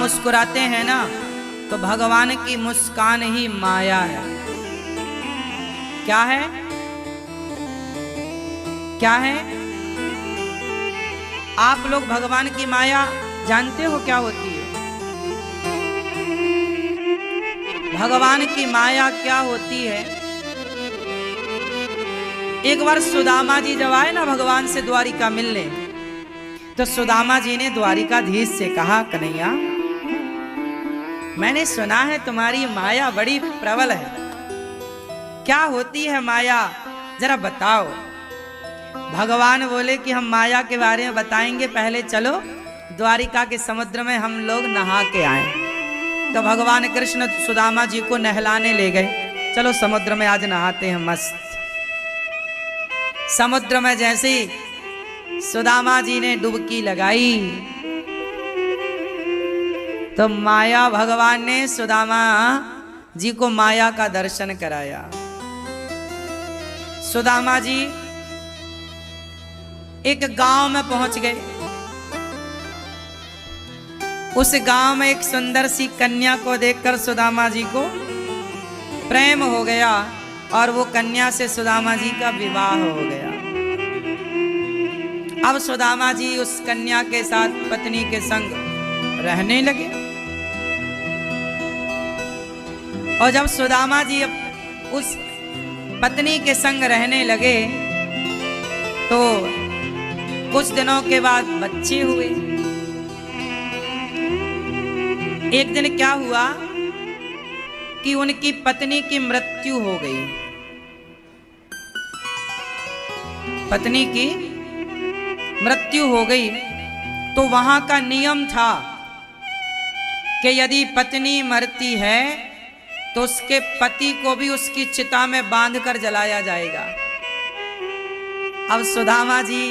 मुस्कुराते हैं ना, तो भगवान की मुस्कान ही माया है। क्या है? क्या है? आप लोग भगवान की माया जानते हो क्या होती है? भगवान की माया क्या होती है? एक बार सुदामा जी जब आए ना भगवान से द्वारिका मिलने, तो सुदामा जी ने द्वारिकाधीश से कहा, कन्हैया मैंने सुना है तुम्हारी माया बड़ी प्रबल है, क्या होती है माया, जरा बताओ। भगवान बोले कि हम माया के बारे में बताएंगे, पहले चलो द्वारिका के समुद्र में हम लोग नहा के आए। तो भगवान कृष्ण सुदामा जी को नहलाने ले गए। चलो समुद्र में आज नहाते हैं मस्त। समुद्र में जैसे सुदामा जी ने डुबकी लगाई, तो माया भगवान ने सुदामा जी को माया का दर्शन कराया। सुदामा जी एक गांव में पहुंच गए। उस गांव में एक सुंदर सी कन्या को देखकर सुदामा जी को प्रेम हो गया और वो कन्या से सुदामा जी का विवाह हो गया। अब सुदामा जी उस कन्या के साथ पत्नी के संग रहने लगे। और जब सुदामा जी उस पत्नी के संग रहने लगे, तो कुछ दिनों के बाद बच्चे हुए। एक दिन क्या हुआ कि उनकी पत्नी की मृत्यु हो गई। पत्नी की मृत्यु हो गई, तो वहां का नियम था कि यदि पत्नी मरती है तो उसके पति को भी उसकी चिता में बांधकर जलाया जाएगा। अब सुदामा जी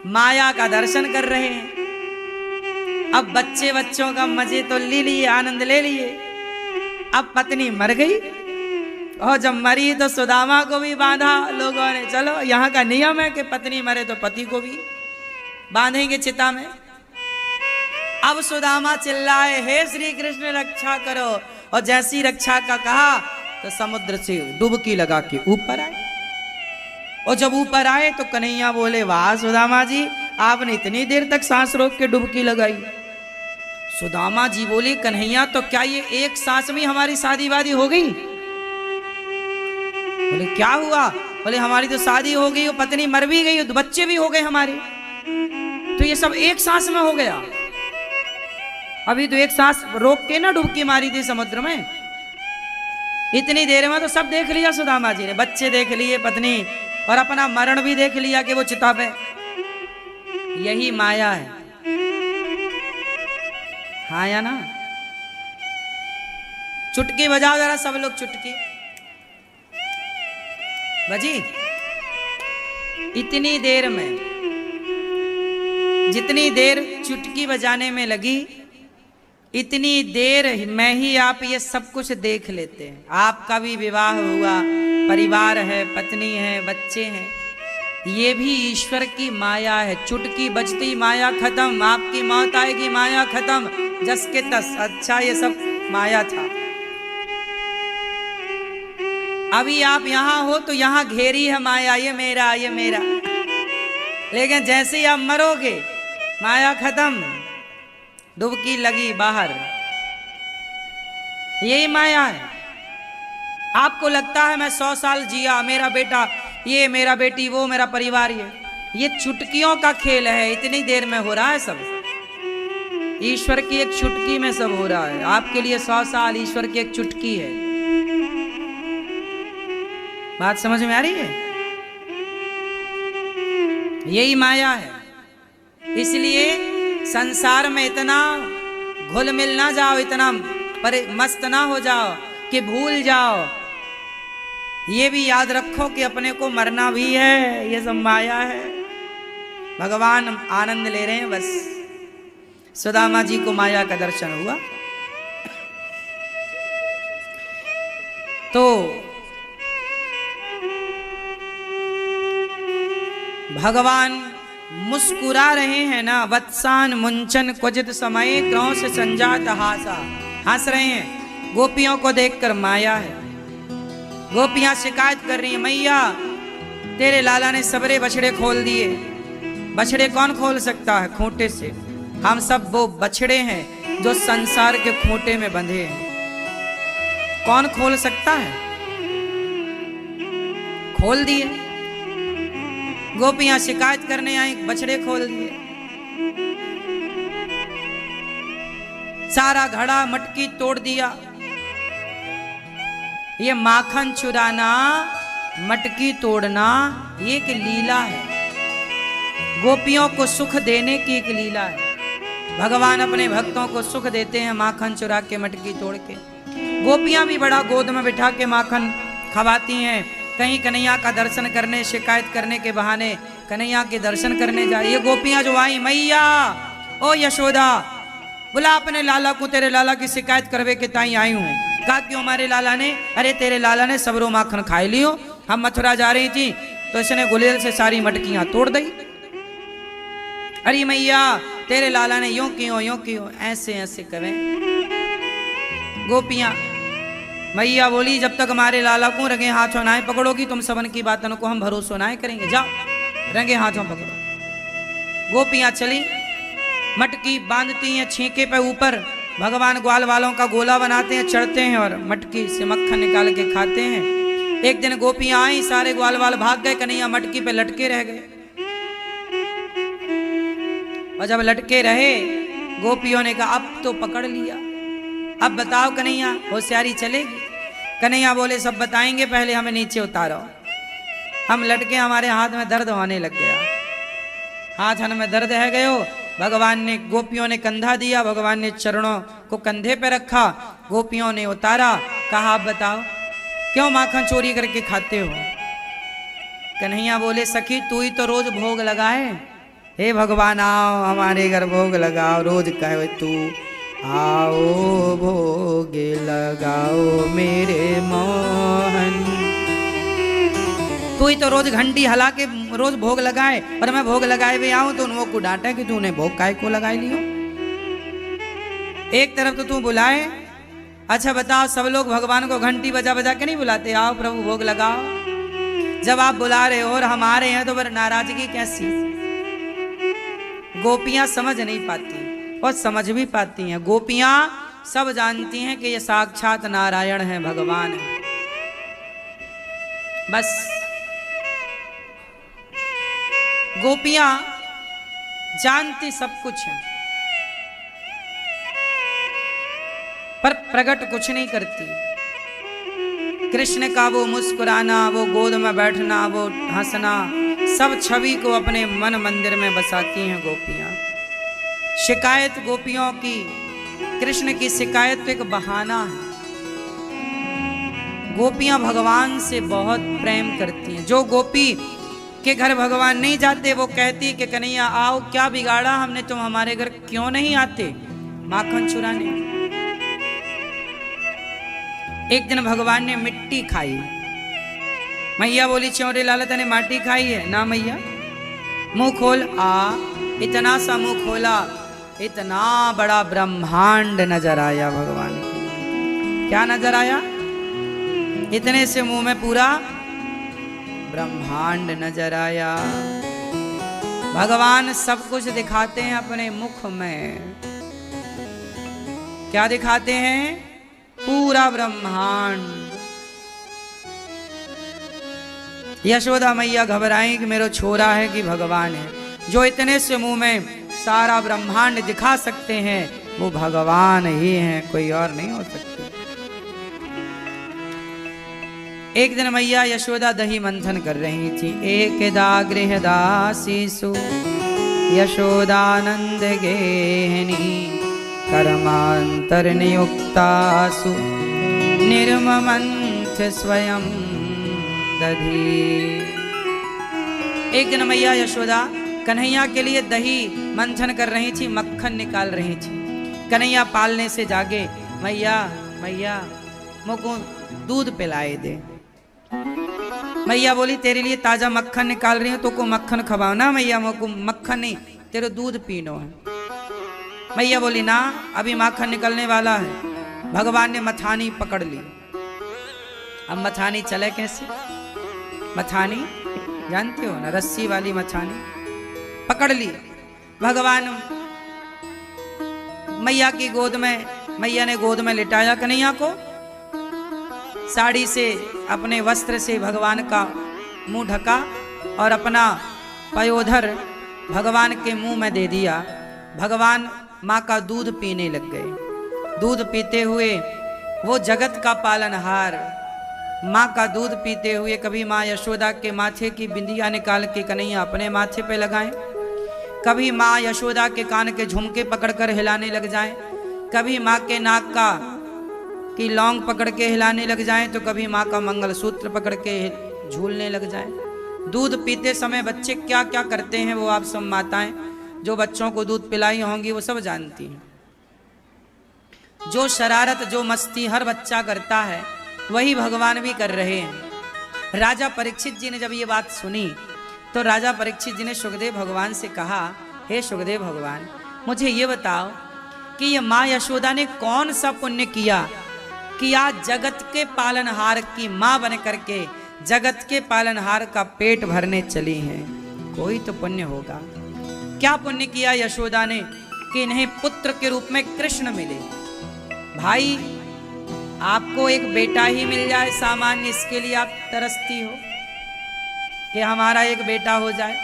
माया का दर्शन कर रहे हैं। अब बच्चों का मजे तो ले लिए, आनंद ले लिए। अब पत्नी मर गई, और जब मरी तो सुदामा को भी बांधा लोगों ने। चलो यहाँ का नियम है कि पत्नी मरे तो पति को भी बांधेंगे चिता में। अब सुदामा चिल्लाए, हे श्री कृष्ण रक्षा करो। और जैसी रक्षा का कहा तो समुद्र से डुबकी लगा के ऊपर आए। और जब ऊपर आए तो कन्हैया बोले, वाह सुदामा जी, आपने इतनी देर तक सांस रोक के डुबकी लगाई। सुदामा जी बोले, कन्हैया तो क्या ये एक सांस में हमारी शादी वादी हो गई? बोले क्या हुआ? बोले हमारी तो शादी हो गई, पत्नी मर भी गई, बच्चे भी हो गए हमारे, तो ये सब एक सांस में हो गया। अभी तो एक सांस रोक के ना डुबकी मारी थी समुद्र में, इतनी देर में तो सब देख लिया सुदामा जी ने। बच्चे देख लिए, पत्नी, और अपना मरण भी देख लिया कि वो चिता पे। यही माया है। हाँ या ना? चुटकी बजाओ जरा सब लोग, चुटकी बजी। इतनी देर में, जितनी देर चुटकी बजाने में लगी, इतनी देर में ही आप ये सब कुछ देख लेते हैं। आपका भी विवाह हुआ, परिवार है, पत्नी है, बच्चे हैं। ये भी ईश्वर की माया है। चुटकी बजती माया खत्म, आपकी मौत आएगी माया खत्म, जस के तस। अच्छा ये सब माया था। अभी आप यहाँ हो तो यहाँ घेरी है माया, ये मेरा, ये मेरा। लेकिन जैसे ही आप मरोगे माया खत्म, डुबकी लगी बाहर। यही माया है। आपको लगता है मैं 100 साल जिया, मेरा बेटा ये, मेरा बेटी वो, मेरा परिवार ये चुटकियों का खेल है। इतनी देर में हो रहा है सब। ईश्वर की एक चुटकी में सब हो रहा है। आपके लिए 100 साल ईश्वर की एक चुटकी है। बात समझ में आ रही है? यही माया है। इसलिए संसार में इतना घुल मिल ना जाओ, इतना मस्त ना हो जाओ कि भूल जाओ। ये भी याद रखो कि अपने को मरना भी है। ये सब माया है। भगवान आनंद ले रहे हैं बस। सुदामा जी को माया का दर्शन हुआ। तो भगवान मुस्कुरा रहे हैं ना, वत्सान मुंचन क्वचित समय क्रोध से संजात हासा, हंस रहे हैं। गोपियों को देखकर माया है। गोपियां शिकायत कर रही हैं, मैया तेरे लाला ने सबरे बछड़े खोल दिए। बछड़े कौन खोल सकता है? खूंटे से। हम सब वो बछड़े हैं जो संसार के खूंटे में बंधे हैं, कौन खोल सकता है? खोल दिए। गोपियां शिकायत करने आई, बछड़े खोल दिए। सारा घड़ा मटकी तोड़ दिया। ये माखन चुराना, मटकी तोड़ना, ये एक लीला है। गोपियों को सुख देने की एक लीला है। भगवान अपने भक्तों को सुख देते हैं माखन चुरा के, मटकी तोड़ के। गोपियां भी बड़ा गोद में बिठा के माखन खवाती हैं। कहीं कन्हैया का दर्शन करने, शिकायत करने के बहाने कन्हैया के दर्शन करने जाए। ये गोपियां जो आई, मैया ओ यशोदा बुला अपने लाला को, तेरे लाला की शिकायत करवे के ताई आई हूं। कहा क्यों हमारे लाला ने? अरे तेरे लाला ने सबरो माखन खाई लियो। हम मथुरा जा रही थी तो इसने गुलेल से सारी मटकियां तोड़ दी। अरे मैया तेरे लाला ने यूं क्यों ऐसे ऐसे करें। गोपियां, मैया बोली जब तक हमारे लाला को रंगे हाथों ना पकड़ोगी तुम सबन की बातों को हम भरोसा ना करेंगे। जाओ रंगे हाथों पकड़ो। गोपियां चली, मटकी बांधती हैं छींके पे ऊपर। भगवान ग्वाल वालों का गोला बनाते हैं, चढ़ते हैं और मटकी से मक्खन निकाल के खाते हैं। एक दिन गोपियां आई, सारे ग्वाल वाल भाग गए, कन्हैया मटकी पे लटके रह गए। और जब लटके रहे, गोपियों ने कहा अब तो पकड़ लिया, अब बताओ कन्हैया होशियारी चलेगी। कन्हैया बोले सब बताएंगे, पहले हमें नीचे उतारो। हम लटके, हमारे हाथ में दर्द होने लग गया, हाथ में दर्द है गयो। भगवान ने, गोपियों ने कंधा दिया, भगवान ने चरणों को कंधे पे रखा, गोपियों ने उतारा। कहा अब बताओ क्यों माखन चोरी करके खाते हो? कन्हैया बोले सखी तू ही तो रोज भोग लगाए। हे भगवान आओ हमारे घर भोग लगाओ, रोज कहे तू आओ भोग लगाओ मेरे मोहन। तू ही तो रोज घंटी हला के रोज भोग लगाए, और मैं भोग लगाए भी आऊं तो उन को डांटे कि तूने भोग काहे को लगाई लियो। एक तरफ तो तू बुलाए, अच्छा बताओ सब लोग भगवान को घंटी बजा बजा के नहीं बुलाते, आओ प्रभु भोग लगाओ। जब आप बुला रहे हो और हम आ रहे हैं तो फिर नाराजगी कैसी? गोपियां समझ नहीं पाती और समझ भी पाती हैं। गोपियां सब जानती हैं कि ये साक्षात नारायण है, भगवान है। बस गोपियां जानती सब कुछ है पर प्रकट कुछ नहीं करती। कृष्ण का वो मुस्कुराना, वो गोद में बैठना, वो हंसना, सब छवि को अपने मन मंदिर में बसाती हैं गोपियां। शिकायत गोपियों की, कृष्ण की शिकायत तो एक बहाना है। गोपियां भगवान से बहुत प्रेम करती हैं। जो गोपी के घर भगवान नहीं जाते वो कहती कि कन्हैया आओ, क्या बिगाड़ा हमने, तुम हमारे घर क्यों नहीं आते माखन चुराने। एक दिन भगवान ने मिट्टी खाई। मैया बोली चौरे लाला तने माटी खाई है ना? मैया मुंह खोल। इतना सा मुंह खोला, इतना बड़ा ब्रह्मांड नजर आया भगवान को। क्या नजर आया? इतने से मुंह में पूरा ब्रह्मांड नजर आया। भगवान सब कुछ दिखाते हैं अपने मुख में। क्या दिखाते हैं? पूरा ब्रह्मांड। यशोदा मैया घबराई कि मेरा छोरा है कि भगवान है। जो इतने से मुंह में सारा ब्रह्मांड दिखा सकते हैं वो भगवान ही हैं, कोई और नहीं हो सकते। एक दिन मैया यशोदा दही मंथन कर रही थी। एकदा गृहदासीसु यशोदानंद गेहिनी कर्मांतर नियुक्तासु निर्ममंथ स्वयं दधी। एक दिन मैया यशोदा कन्हैया के लिए दही मंथन कर रही थी, मक्खन निकाल रही थी। कन्हैया पालने से जागे, मैया मैया मुझको दूध पिलाए दे। मैया बोली तेरे लिए ताजा मक्खन निकाल रही हूं, तो को मक्खन खवाओ ना मैया, मोको मक्खन नहीं, तेरे दूध पीनो है। मैया बोली ना, अभी माखन निकलने वाला है। भगवान ने मथानी पकड़ ली। अब मथानी चले कैसे? मथानी जानते हो ना, रस्सी वाली मथानी पकड़ ली। भगवान मैया की गोद में, मैया ने गोद में लिटाया कन्हैया को, साड़ी से अपने वस्त्र से भगवान का मुंह ढका और अपना पयोधर भगवान के मुंह में दे दिया। भगवान माँ का दूध पीने लग गए। दूध पीते हुए वो जगत का पालनहार माँ का दूध पीते हुए कभी माँ यशोदा के माथे की बिंदिया निकाल के कन्हैया अपने माथे पे लगाएं, कभी माँ यशोदा के कान के झुमके पकड़कर हिलाने लग जाएं, कभी माँ के नाक का की लौंग पकड़ के हिलाने लग जाएं, तो कभी माँ का मंगलसूत्र पकड़ के झूलने लग जाएं। दूध पीते समय बच्चे क्या क्या करते हैं वो आप सब माताएं जो बच्चों को दूध पिलाई होंगी वो सब जानती हैं। जो शरारत जो मस्ती हर बच्चा करता है वही भगवान भी कर रहे हैं। राजा परीक्षित जी ने जब ये बात सुनी तो राजा परीक्षित जी ने सुखदेव भगवान से कहा, हे सुखदेव भगवान, मुझे ये बताओ कि ये माँ यशोदा ने कौन सा पुण्य किया कि आज जगत के पालनहार की माँ बन करके जगत के पालनहार का पेट भरने चली हैं। कोई तो पुण्य होगा। क्या पुण्य किया यशोदा ने कि इन्हें पुत्र के रूप में कृष्ण मिले। भाई आपको एक बेटा ही मिल जाए सामान्य, इसके लिए आप तरसती हो कि हमारा एक बेटा हो जाए,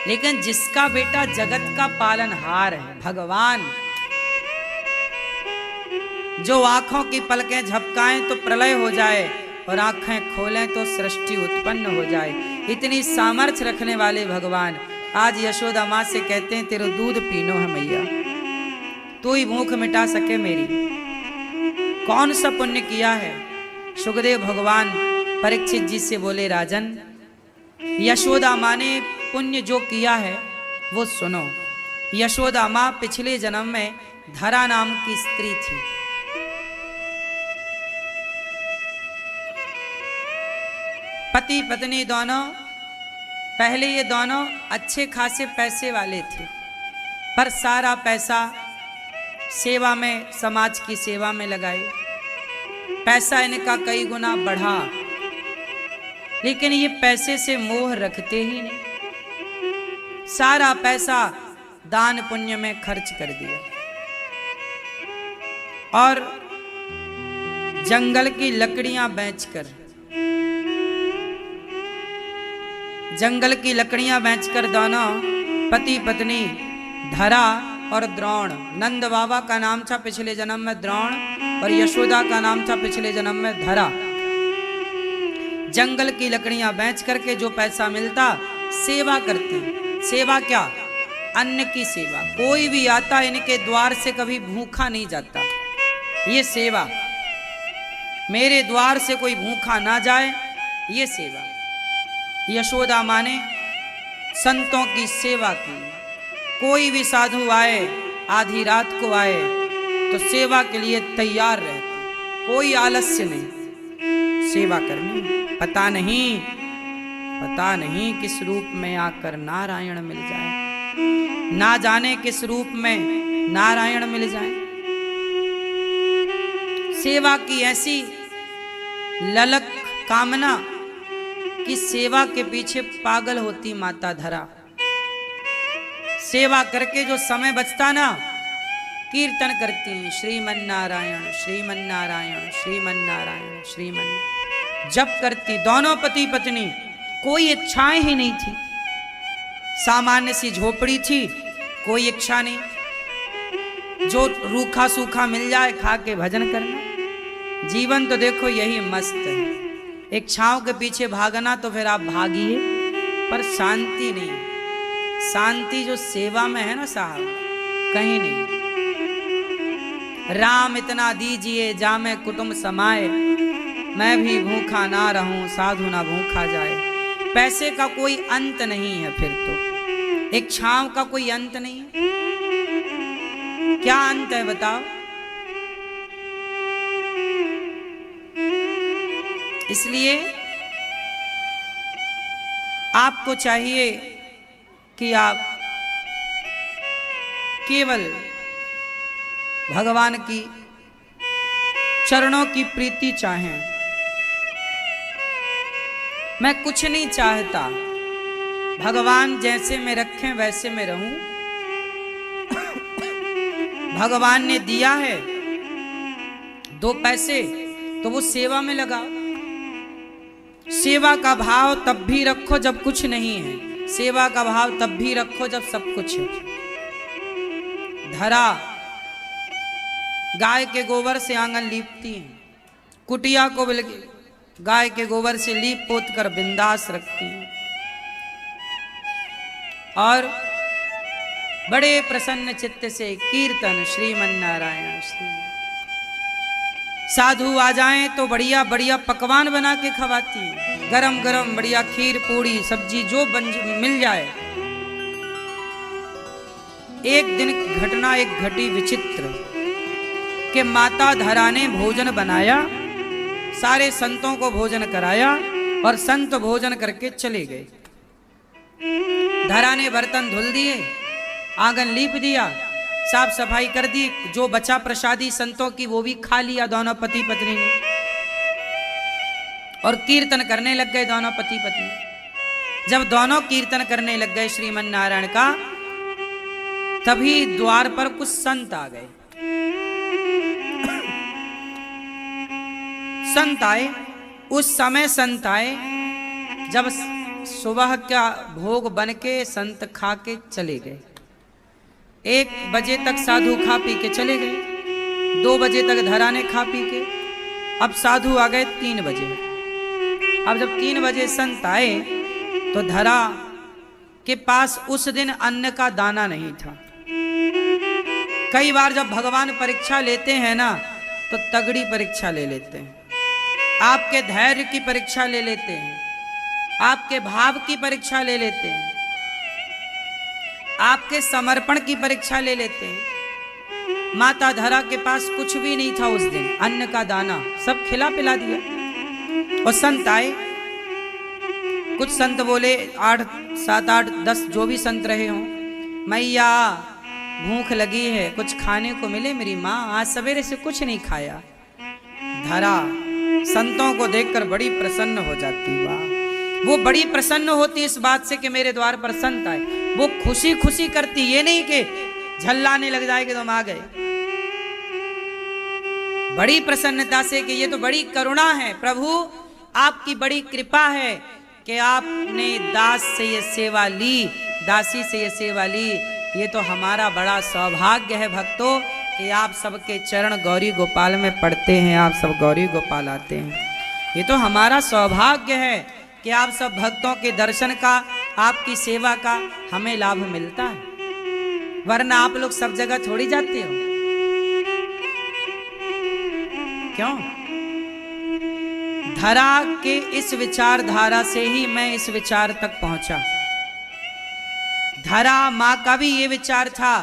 लेकिन जिसका बेटा जगत का पालनहार है भगवान, जो आंखों की पलकें झपकाएं तो प्रलय हो जाए और आंखें खोलें तो सृष्टि उत्पन्न हो जाए, इतनी सामर्थ्य रखने वाले भगवान आज यशोदा माँ से कहते हैं तेरे दूध पीनो है मैया, तू ही भूख मिटा सके मेरी। कौन सा पुण्य किया है? सुखदेव भगवान परीक्षित जी से बोले, राजन यशोदा माँ ने पुण्य जो किया है वो सुनो। यशोदा माँ पिछले जन्म में धरा नाम की स्त्री थी। पति पत्नी दोनों, पहले ये दोनों अच्छे खासे पैसे वाले थे, पर सारा पैसा सेवा में, समाज की सेवा में लगाए। पैसा इनका कई गुना बढ़ा, लेकिन ये पैसे से मोह रखते ही नहीं। सारा पैसा दान पुण्य में खर्च कर दिया और जंगल की लकड़ियां बेचकर, जंगल की लकड़ियां बेचकर दोनों पति पत्नी धरा और द्रोण, नंद बाबा का नाम था पिछले जन्म में द्रोण और यशोदा का नाम था पिछले जन्म में धरा, जंगल की लकड़ियां बेच करके जो पैसा मिलता सेवा करते। सेवा क्या? अन्न की सेवा। कोई भी आता इनके द्वार से कभी भूखा नहीं जाता। ये सेवा, मेरे द्वार से कोई भूखा ना जाए, ये सेवा। यशोदा माँ ने संतों की सेवा की। कोई भी साधु आए, आधी रात को आए तो सेवा के लिए तैयार रहते, कोई आलस्य नहीं, सेवा करनी। पता नहीं किस रूप में आकर नारायण मिल जाए, ना जाने किस रूप में नारायण मिल जाए। सेवा की ऐसी ललक कामना कि सेवा के पीछे पागल होती माता धरा। सेवा करके जो समय बचता ना, कीर्तन करती हैं, श्रीमन्नारायण श्रीमन्नारायण श्रीमन्नारायण श्रीमन्नारायण जप करती। दोनों पति पत्नी, कोई इच्छाएं ही नहीं थी। सामान्य सी झोपड़ी थी, कोई इच्छा नहीं, जो रूखा सूखा मिल जाए खा के भजन करना। जीवन तो देखो यही मस्त है। इच्छाओं के पीछे भागना तो फिर आप भागिए, पर शांति नहीं। शांति जो सेवा में है ना साहब, कहीं नहीं। राम इतना दीजिए जामे कुटुंब समाए, मैं भी भूखा ना रहूं साधु ना भूखा जाए। पैसे का कोई अंत नहीं है, फिर तो इच्छाओं का कोई अंत नहीं है। क्या अंत है बताओ? इसलिए आपको चाहिए कि आप केवल भगवान की चरणों की प्रीति चाहें। मैं कुछ नहीं चाहता, भगवान जैसे मैं रखें वैसे मैं रहूं। भगवान ने दिया है 2 पैसे तो वो सेवा में लगाओ। सेवा का भाव तब भी रखो जब कुछ नहीं है, सेवा का भाव तब भी रखो जब सब कुछ है। धरा गाय के गोबर से आंगन लीपती है, कुटिया को गाय के गोबर से लीप पोत कर बिंदास रखती है और बड़े प्रसन्न चित्त से कीर्तन श्रीमन नारायण श्री। साधु आ जाएं तो बढ़िया बढ़िया पकवान बना के खवाती है, गरम गरम बढ़िया खीर पूड़ी सब्जी जो मिल जाए। एक दिन घटना एक घटी विचित्र कि माता धरा ने भोजन बनाया, सारे संतों को भोजन कराया और संत भोजन करके चले गए। धरा ने बर्तन धुल दिए, आंगन लीप दिया, साफ सफाई कर दी, जो बचा प्रसादी संतों की वो भी खा लिया दोनों पति पत्नी ने और कीर्तन करने लग गए दोनों पति पत्नी। जब दोनों कीर्तन करने लग गए श्रीमन नारायण का, तभी द्वार पर कुछ संत आ गए। संत आए, उस समय संत आए जब सुबह का भोग बन के संत खा के चले गए। 1 बजे तक साधु खा पी के चले गए, 2 बजे तक धरा ने खा पी के, अब साधु आ गए 3 बजे। अब जब 3 बजे संत आए तो धरा के पास उस दिन अन्न का दाना नहीं था। कई बार जब भगवान परीक्षा लेते हैं ना तो तगड़ी परीक्षा ले लेते हैं, आपके धैर्य की परीक्षा ले लेते हैं, आपके भाव की परीक्षा ले लेते हैं, आपके समर्पण की परीक्षा ले लेते हैं। माता धरा के पास कुछ भी नहीं था उस दिन, अन्न का दाना सब खिला पिला दिया। और संत आए, कुछ संत बोले 8 7 8 10 जो भी संत रहे हों, मैया भूख लगी है, कुछ खाने को मिले, मेरी माँ आज सवेरे से कुछ नहीं खाया। धरा संतों को देखकर बड़ी प्रसन्न हो जाती, वाह, वो बड़ी प्रसन्न होती इस बात से कि मेरे द्वार पर संत आए। वो खुशी खुशी करती, ये नहीं कि झल्लाने लग जाए कि तुम आ गए। बड़ी प्रसन्नता से कि ये तो बड़ी करुणा है प्रभु, आपकी बड़ी कृपा है कि आपने दास से ये सेवा ली, दासी से ये सेवा ली। ये तो हमारा बड़ा सौभाग्य है भक्तों कि आप सबके चरण गौरी गोपाल में पड़ते हैं, आप सब गौरी गोपाल आते हैं। ये तो हमारा सौभाग्य है कि आप सब भक्तों के दर्शन का, आपकी सेवा का हमें लाभ मिलता है, वरना आप लोग सब जगह थोड़ी जाते हो। क्यों? धरा के इस विचारधारा से ही मैं इस विचार तक पहुंचा। धरा माँ का भी ये विचार था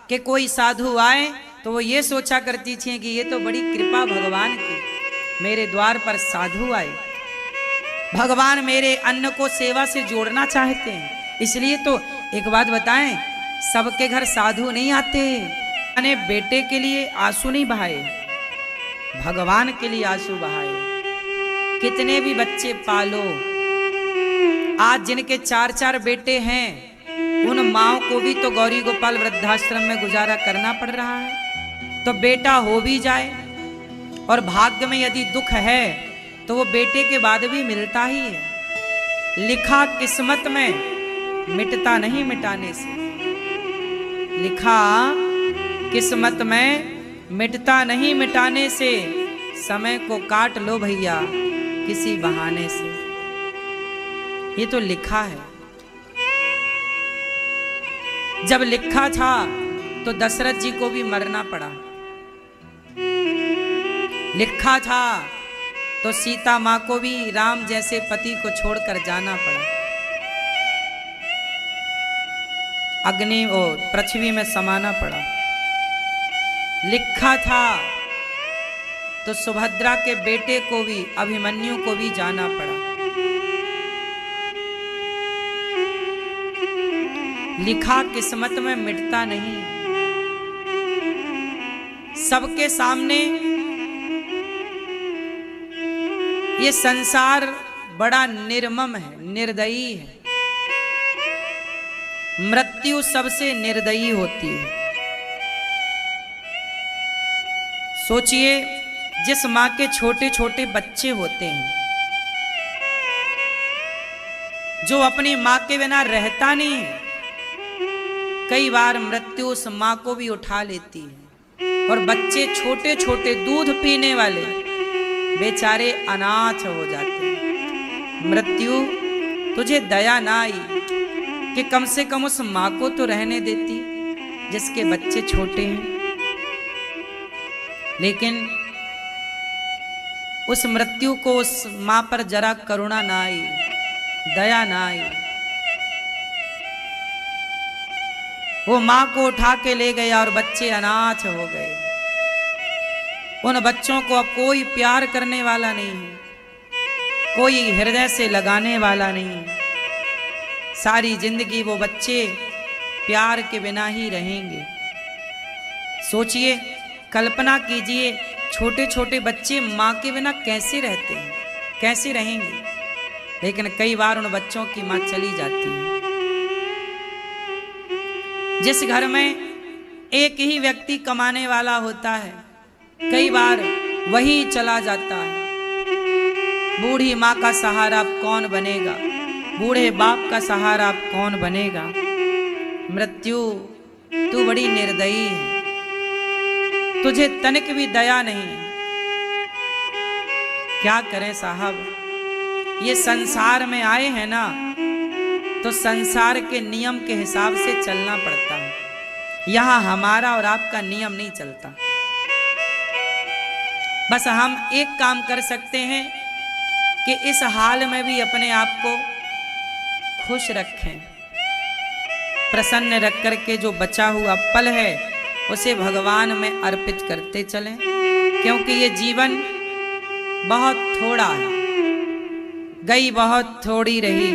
कि कोई साधु आए तो वो ये सोचा करती थी कि ये तो बड़ी कृपा भगवान की, मेरे द्वार पर साधु आए, भगवान मेरे अन्न को सेवा से जोड़ना चाहते हैं। इसलिए तो एक बात बताएं, सबके घर साधु नहीं आते। मैंने बेटे के लिए आंसू नहीं बहाए, भगवान के लिए आंसू बहाए। कितने भी बच्चे पालो, आज जिनके 4-4 बेटे हैं, उन माओ को भी तो गौरी गोपाल वृद्धाश्रम में गुजारा करना पड़ रहा है। तो बेटा हो भी जाए और भाग्य में यदि दुख है तो वो बेटे के बाद भी मिलता ही है। लिखा किस्मत में मिटता नहीं मिटाने से, लिखा किस्मत में मिटता नहीं मिटाने से, समय को काट लो भैया किसी बहाने से। ये तो लिखा है। जब लिखा था तो दशरथ जी को भी मरना पड़ा, लिखा था तो सीता माँ को भी राम जैसे पति को छोड़कर जाना पड़ा, अग्नि और पृथ्वी में समाना पड़ा। लिखा था तो सुभद्रा के बेटे को भी, अभिमन्यु को भी जाना पड़ा। लिखा किस्मत में मिटता नहीं। सबके सामने ये संसार बड़ा निर्मम है, निर्दयी है। मृत्यु सबसे निर्दयी होती है। सोचिए, जिस मां के छोटे छोटे बच्चे होते हैं, जो अपनी मां के बिना रहता नहीं है, कई बार मृत्यु उस मां को भी उठा लेती है और बच्चे छोटे छोटे दूध पीने वाले बेचारे अनाथ हो जाते हैं। मृत्यु, तुझे दया ना आई कि कम से कम उस मां को तो रहने देती जिसके बच्चे छोटे हैं। लेकिन उस मृत्यु को उस मां पर जरा करुणा ना आई, दया ना आई। वो मां को उठा के ले गया और बच्चे अनाथ हो गए। उन बच्चों को अब कोई प्यार करने वाला नहीं है, कोई हृदय से लगाने वाला नहीं है। सारी जिंदगी वो बच्चे प्यार के बिना ही रहेंगे। सोचिए, कल्पना कीजिए, छोटे छोटे बच्चे माँ के बिना कैसे रहते हैं, कैसे रहेंगे। लेकिन कई बार उन बच्चों की माँ चली जाती है। जिस घर में एक ही व्यक्ति कमाने वाला होता है, कई बार वही चला जाता है। बूढ़ी माँ का सहारा अब कौन बनेगा, बूढ़े बाप का सहारा अब कौन बनेगा। मृत्यु, तू बड़ी निर्दयी है, तुझे तनिक भी दया नहीं। क्या करें साहब, ये संसार में आए हैं ना, तो संसार के नियम के हिसाब से चलना पड़ता है। यहां हमारा और आपका नियम नहीं चलता। बस हम एक काम कर सकते हैं कि इस हाल में भी अपने आप को खुश रखें, प्रसन्न रख करके जो बचा हुआ पल है उसे भगवान में अर्पित करते चलें। क्योंकि ये जीवन बहुत थोड़ा है, गई बहुत थोड़ी रही।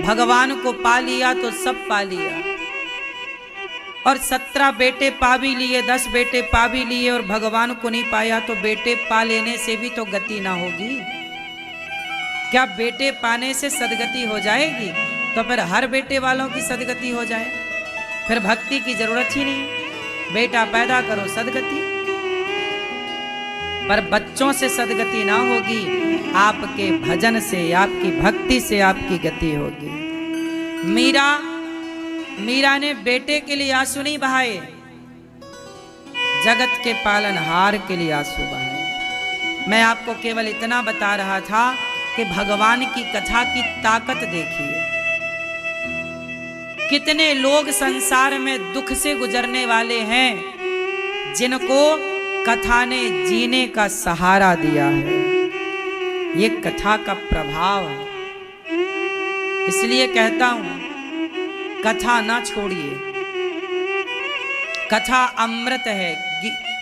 भगवान को पा लिया तो सब पा लिया, और 17 बेटे पा भी लिए, 10 बेटे पा भी लिए और भगवान को नहीं पाया तो बेटे पा लेने से भी तो गति ना होगी। क्या बेटे पाने से सदगति हो जाएगी? तो फिर हर बेटे वालों की सदगति हो जाए, फिर भक्ति की जरूरत ही नहीं। बेटा पैदा करो, सदगति। पर बच्चों से सदगति ना होगी, आपके भजन से, आपकी भक्ति से आपकी गति होगी। मीरा ने बेटे के लिए आंसू नहीं बहाए, जगत के पालनहार के लिए आंसू बहाए। मैं आपको केवल इतना बता रहा था कि भगवान की कथा की ताकत देखिए। कितने लोग संसार में दुख से गुजरने वाले हैं, जिनको कथा ने जीने का सहारा दिया है। ये कथा का प्रभाव है। इसलिए कहता हूं, कथा ना छोड़िए। कथा अमृत है।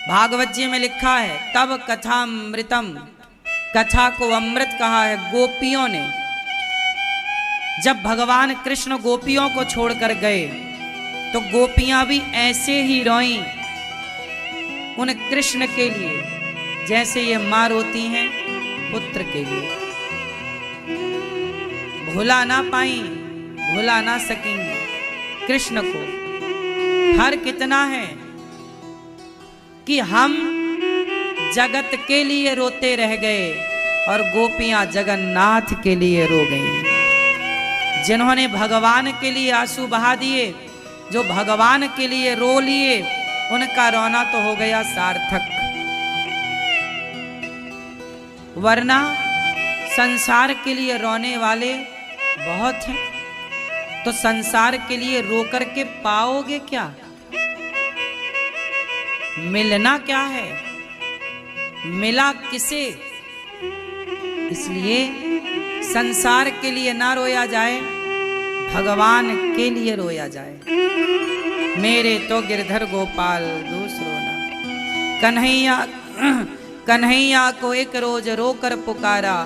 भागवत जी में लिखा है, तब कथा अमृतम। कथा को अमृत कहा है गोपियों ने। जब भगवान कृष्ण गोपियों को छोड़कर गए तो गोपियां भी ऐसे ही रोईं उन कृष्ण के लिए, जैसे ये मां रोती हैं पुत्र के लिए। भुला ना पाई, भुला ना सकेंगे कृष्ण को। फर्क इतना है कि हम जगत के लिए रोते रह गए और गोपियां जगन्नाथ के लिए रो गईं। जिन्होंने भगवान के लिए आंसू बहा दिए, जो भगवान के लिए रो लिए, उनका रोना तो हो गया सार्थक। वरना संसार के लिए रोने वाले बहुत हैं, तो संसार के लिए रो करके पाओगे क्या? मिलना क्या है? मिला किसे? इसलिए संसार के लिए ना रोया जाए, भगवान के लिए रोया जाए। मेरे तो गिरधर गोपाल दूसरो ना। कन्हैया को एक रोज रोकर पुकारा,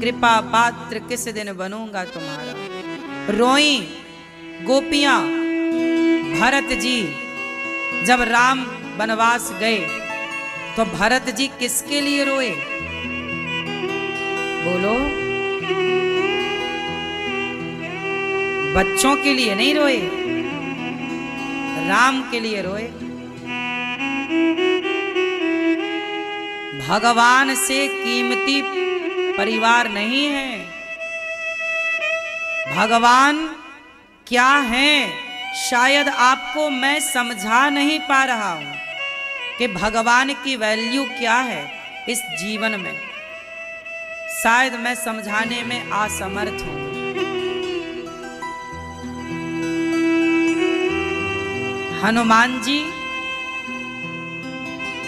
कृपा पात्र किस दिन बनूंगा तुम्हारा। रोई गोपियां भरत जी जब राम वनवास गए तो भरत जी किसके लिए रोए? बोलो, बच्चों के लिए नहीं रोए, राम के लिए रोए। भगवान से कीमती परिवार नहीं है। भगवान क्या है शायद आपको मैं समझा नहीं पा रहा हूं कि भगवान की वैल्यू क्या है इस जीवन में। शायद मैं समझाने में असमर्थ हूं। हनुमान जी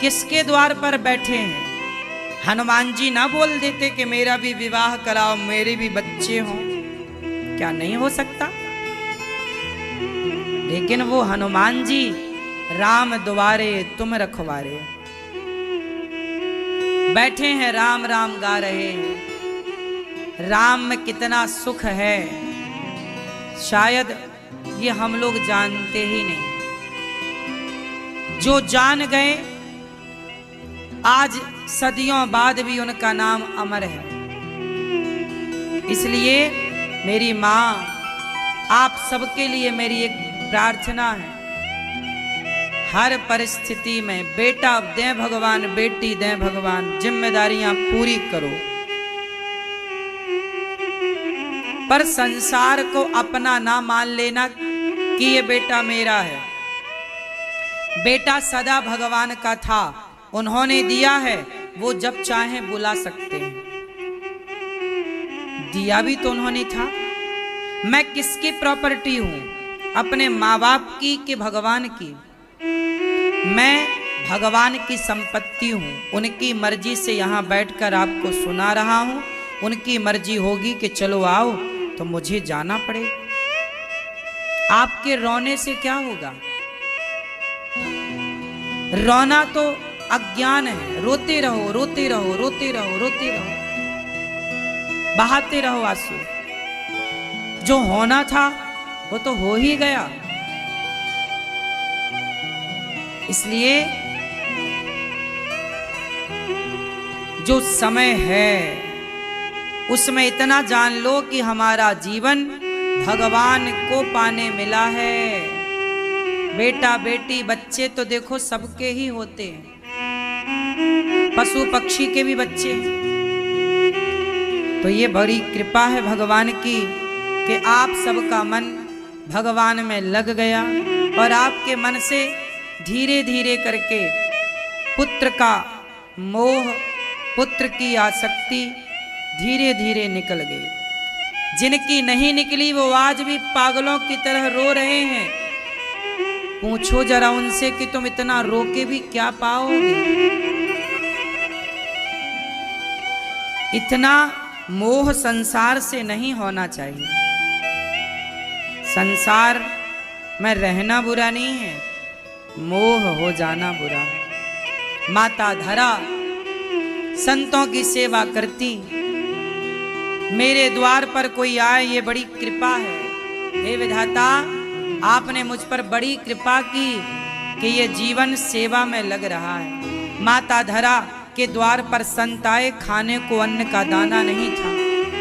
किसके द्वार पर बैठे हैं? हनुमान जी ना बोल देते कि मेरा भी विवाह कराओ, मेरे भी बच्चे हों, क्या नहीं हो सकता? लेकिन वो हनुमान जी राम द्वारे तुम रखवारे बैठे हैं, राम राम गा रहे हैं। राम में कितना सुख है शायद ये हम लोग जानते ही नहीं। जो जान गए आज सदियों बाद भी उनका नाम अमर है। इसलिए मेरी माँ, आप सबके लिए मेरी एक प्रार्थना है, हर परिस्थिति में बेटा दें भगवान, बेटी दें भगवान, जिम्मेदारियां पूरी करो, पर संसार को अपना ना मान लेना कि ये बेटा मेरा है। बेटा सदा भगवान का था, उन्होंने दिया है, वो जब चाहे बुला सकते हैं। दिया भी तो उन्होंने था। मैं किसकी प्रॉपर्टी हूं? अपने माँ बाप की कि भगवान की? मैं भगवान की संपत्ति हूं। उनकी मर्जी से यहां बैठकर आपको सुना रहा हूं। उनकी मर्जी होगी कि चलो आओ तो मुझे जाना पड़ेगा। आपके रोने से क्या होगा? रोना तो अज्ञान है। रोते रहो, रोते रहो, रोते रहो, रोते रहो, बहाते रहो आंसू। जो होना था वो तो हो ही गया। इसलिए जो समय है उसमें इतना जान लो कि हमारा जीवन भगवान को पाने मिला है। बेटा बेटी बच्चे तो देखो सबके ही होते हैं, पशु पक्षी के भी बच्चे। तो ये बड़ी कृपा है भगवान की कि आप सबका मन भगवान में लग गया और आपके मन से धीरे धीरे करके पुत्र का मोह, पुत्र की आसक्ति धीरे धीरे निकल गई। जिनकी नहीं निकली वो आज भी पागलों की तरह रो रहे हैं। पूछो जरा उनसे कि तुम इतना रो के भी क्या पाओगे? इतना मोह संसार से नहीं होना चाहिए। संसार में रहना बुरा नहीं है, मोह हो जाना बुरा है। माता धरा संतों की सेवा करती, मेरे द्वार पर कोई आए ये बड़ी कृपा है। हे विधाता, आपने मुझ पर बड़ी कृपा की कि ये जीवन सेवा में लग रहा है। माता धरा के द्वार पर संत आए, खाने को अन्न का दाना नहीं था।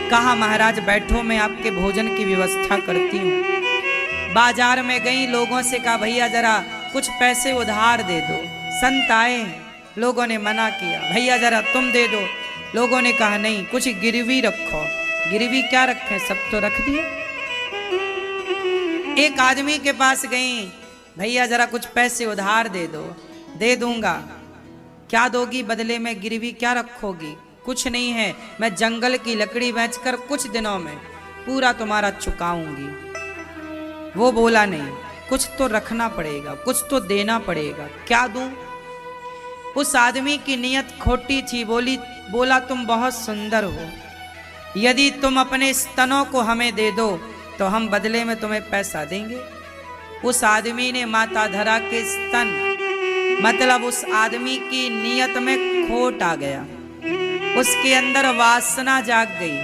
कहा महाराज बैठो, मैं आपके भोजन की व्यवस्था करती हूँ। बाजार में गई, लोगों से कहा भैया जरा कुछ पैसे उधार दे दो। संत आए, लोगों ने मना किया, भैया जरा तुम दे दो। लोगों ने कहा नहीं, कुछ गिरवी रखो। गिरवी क्या रखें, सब तो रख दिए। एक आदमी के पास गई, भैया जरा कुछ पैसे उधार दे दो। दे दूंगा। क्या दोगी बदले में? गिरवी क्या रखोगी? कुछ नहीं है, मैं जंगल की लकड़ी बेचकर कुछ दिनों में पूरा तुम्हारा चुकाऊंगी। वो बोला नहीं, कुछ तो रखना पड़ेगा, कुछ तो देना पड़ेगा। क्या दूं? उस आदमी की नीयत खोटी थी। बोला तुम बहुत सुंदर हो, यदि तुम अपने स्तनों को हमें दे दो तो हम बदले में तुम्हें पैसा देंगे। उस आदमी ने माता धरा के स्तन, मतलब उस आदमी की नीयत में खोट आ गया, उसके अंदर वासना जाग गई।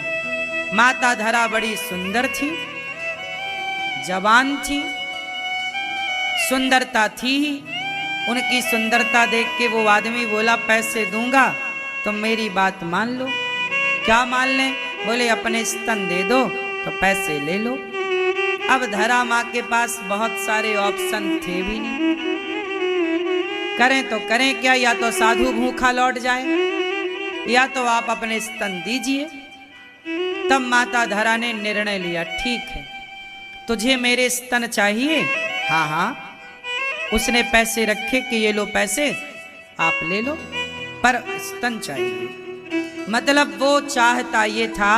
माता धरा बड़ी सुंदर थी, जवान थी, सुंदरता थी ही। उनकी सुंदरता देख के वो आदमी बोला पैसे दूंगा तो मेरी बात मान लो। क्या मान लें? बोले अपने स्तन दे दो तो पैसे ले लो। अब धरा माँ के पास बहुत सारे ऑप्शन थे भी नहीं, करें तो करें क्या, या तो साधु भूखा लौट जाए या तो आप अपने स्तन दीजिए। तब माता धरा ने निर्णय लिया, ठीक है तुझे मेरे स्तन चाहिए? हाँ हाँ। उसने पैसे रखे कि ये लो पैसे आप ले लो, पर स्तन चाहिए। मतलब वो चाहता ये था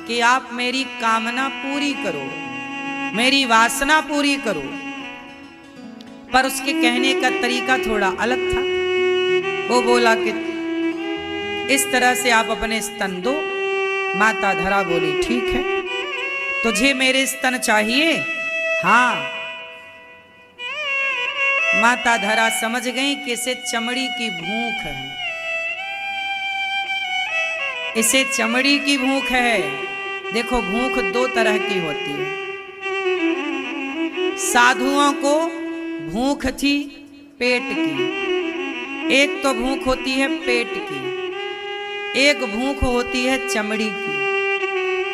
कि आप मेरी कामना पूरी करो, मेरी वासना पूरी करो, पर उसके कहने का तरीका थोड़ा अलग था। वो बोला कि इस तरह से आप अपने स्तन दो। माता धरा बोली ठीक है तुझे मेरे स्तन चाहिए? हाँ। माता धरा समझ गई कि इसे चमड़ी की भूख है, इसे चमड़ी की भूख है। देखो भूख दो तरह की होती है। साधुओं को भूख थी पेट की, एक तो भूख होती है पेट की, एक भूख होती है चमड़ी की।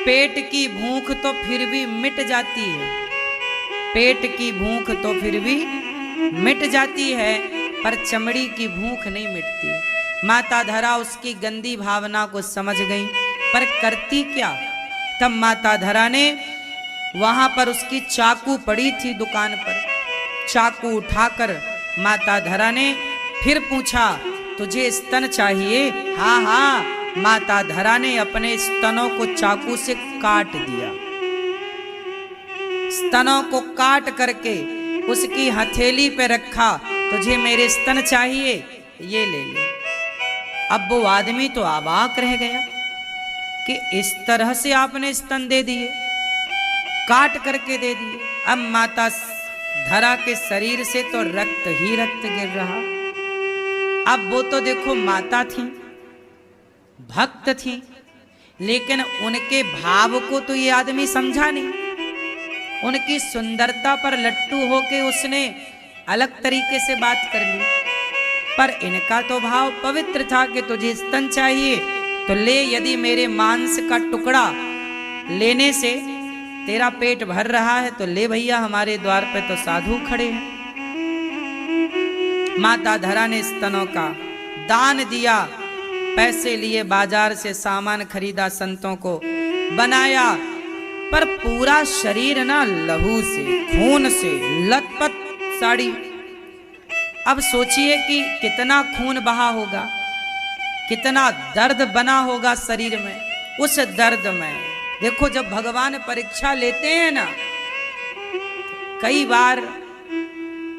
पेट की भूख तो फिर भी मिट जाती है, पेट की भूख तो फिर भी मिट जाती है, पर चमड़ी की भूख नहीं मिटती। माता धरा उसकी गंदी भावना को समझ गई, पर करती क्या? तब माता धरा ने वहां पर उसकी चाकू पड़ी थी दुकान पर, चाकू उठाकर माता धरा ने फिर पूछा तुझे स्तन चाहिए? हाँ हाँ। माता धरा ने अपने स्तनों को चाकू से काट दिया, स्तनों को काट करके उसकी हथेली पे रखा, तुझे मेरे स्तन चाहिए ये ले ले। अब वो आदमी तो अवाक रह गया कि इस तरह से आपने स्तन दे दिए, काट करके दे दिए। अब माता धरा के शरीर से तो रक्त ही रक्त गिर रहा। अब वो तो देखो माता थी, भक्त थी, लेकिन उनके भाव को तो ये आदमी समझा नहीं। उनकी सुंदरता पर लट्टू होके उसने अलग तरीके से बात कर ली, पर इनका तो भाव पवित्र था कि तुझे स्तन चाहिए तो ले, यदि मेरे मांस का टुकड़ा लेने से तेरा पेट भर रहा है तो ले भैया, हमारे द्वार पे तो साधु खड़े हैं। माता धरा ने स्तनों का दान दिया, पैसे लिए बाजार से सामान खरीदा, संतों को बनाया, पर पूरा शरीर ना लहू से खून से लथपथ साड़ी। अब सोचिए कि कितना खून बहा होगा, कितना दर्द बना होगा शरीर में। उस दर्द में देखो जब भगवान परीक्षा लेते हैं ना, कई बार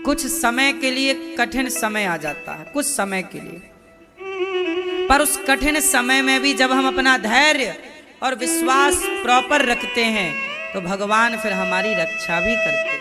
कुछ समय के लिए कठिन समय आ जाता है, कुछ समय के लिए, पर उस कठिन समय में भी जब हम अपना धैर्य और विश्वास प्रॉपर रखते हैं तो भगवान फिर हमारी रक्षा भी करते हैं।